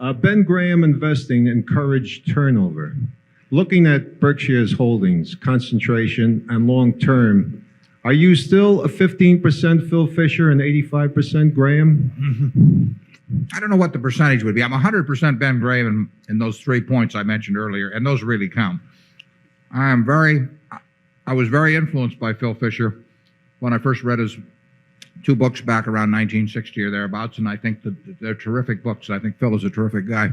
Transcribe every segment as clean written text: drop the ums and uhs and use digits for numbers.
Ben Graham Investing encouraged turnover. Looking at Berkshire's holdings, concentration, and long-term, are you still a 15% Phil Fisher and 85% Graham? I don't know what the percentage would be. I'm 100% Ben Graham in those 3 points I mentioned earlier, and those really count. I was very influenced by Phil Fisher when I first read his 2 books back around 1960 or thereabouts, and I think that they're terrific books. I think Phil is a terrific guy.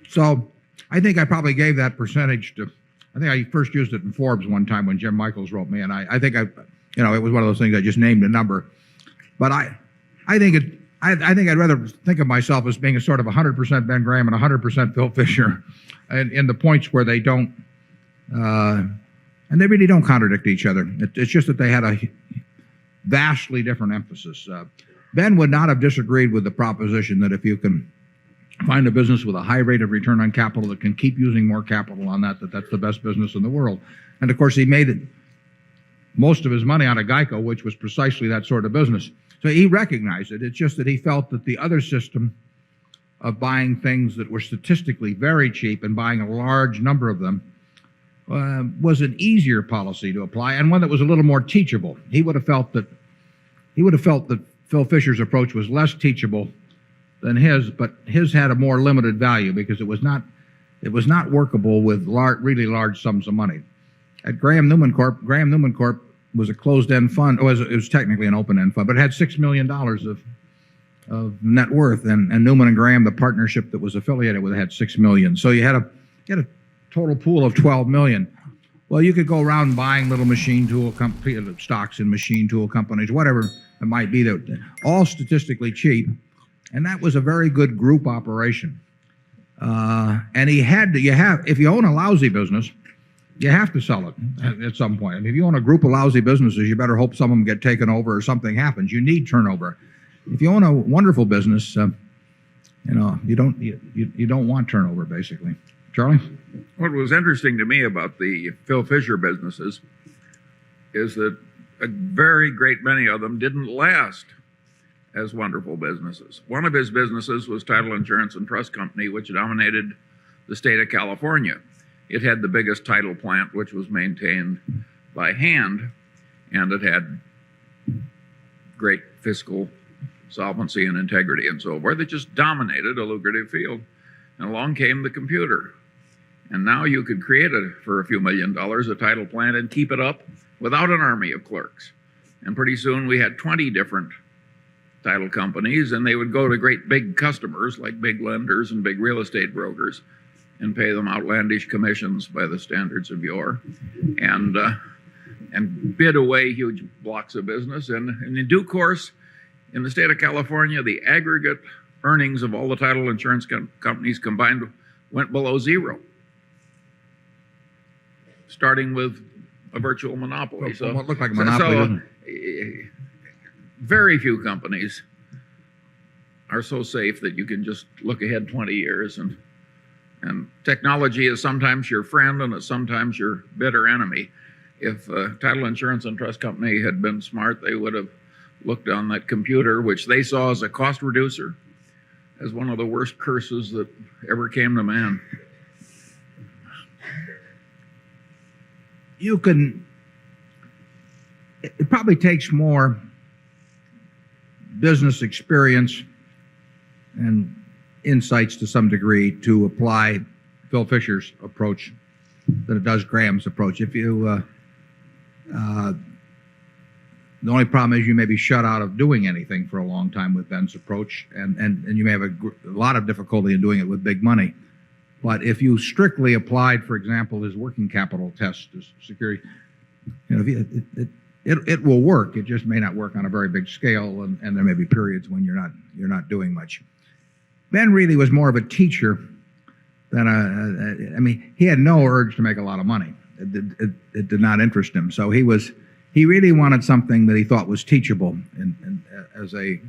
So I think I probably gave that percentage to, I think I first used it in Forbes one time when Jim Michaels wrote me, and I think it was one of those things I just named a number. But I think I'd rather think of myself as being a sort of 100% Ben Graham and 100% Phil Fisher in the points where they don't, and they really don't contradict each other. It's just that they had a vastly different emphasis. Ben would not have disagreed with the proposition that if you can find a business with a high rate of return on capital that can keep using more capital on that's the best business in the world. And of course, he made most of his money out of Geico, which was precisely that sort of business. So he recognized it. It's just that he felt that the other system of buying things that were statistically very cheap and buying a large number of them was an easier policy to apply and one that was a little more teachable. He would have felt that Phil Fisher's approach was less teachable than his, but his had a more limited value because it was not workable with really large sums of money. At Graham Newman Corp was a closed-end fund. It was technically an open-end fund, but it had $6 million of net worth, and Newman and Graham, the partnership that was affiliated with it, had $6 million. So you had a total pool of $12 million. Well, you could go around buying little machine tool stocks in machine tool companies, whatever it might be, that all statistically cheap, and that was a very good group operation. And if you own a lousy business, you have to sell it at some point. I mean, if you own a group of lousy businesses, you better hope some of them get taken over or something happens. You need turnover. If you own a wonderful business, you don't want turnover, basically. Charlie? What was interesting to me about the Phil Fisher businesses is that a very great many of them didn't last as wonderful businesses. One of his businesses was Title Insurance and Trust Company, which dominated the state of California. It had the biggest title plant, which was maintained by hand, and it had great fiscal solvency and integrity and so forth. It just dominated a lucrative field. And along came the computer. And now you could create for a few $1 million a title plant and keep it up without an army of clerks. And pretty soon we had 20 different title companies, and they would go to great big customers like big lenders and big real estate brokers and pay them outlandish commissions by the standards of yore, and bid away huge blocks of business. And in due course, in the state of California, the aggregate earnings of all the title insurance companies combined went below zero, starting with a virtual monopoly. So what looked like a monopoly. Very few companies are so safe that you can just look ahead 20 years. And technology is sometimes your friend and it's sometimes your bitter enemy. If Title Insurance and Trust Company had been smart, they would have looked on that computer, which they saw as a cost reducer, as one of the worst curses that ever came to man. It probably takes more business experience and insights to some degree to apply Phil Fisher's approach than it does Graham's approach. If you the only problem is you may be shut out of doing anything for a long time with Ben's approach, and you may have a lot of difficulty in doing it with big money. But if you strictly applied, for example, his working capital test to security, it will work. It just may not work on a very big scale, and there may be periods when you're not doing much. Ben really was more of a teacher than he had no urge to make a lot of money. It did not interest him. So he really wanted something that he thought was teachable and as a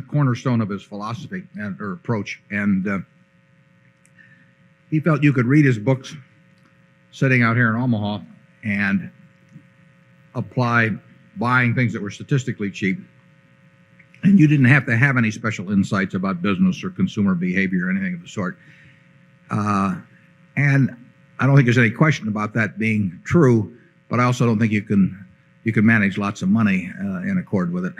cornerstone of his philosophy or approach. And he felt you could read his books sitting out here in Omaha and apply buying things that were statistically cheap And you didn't have to have any special insights about business or consumer behavior or anything of the sort. And I don't think there's any question about that being true, but I also don't think you can manage lots of money in accord with it.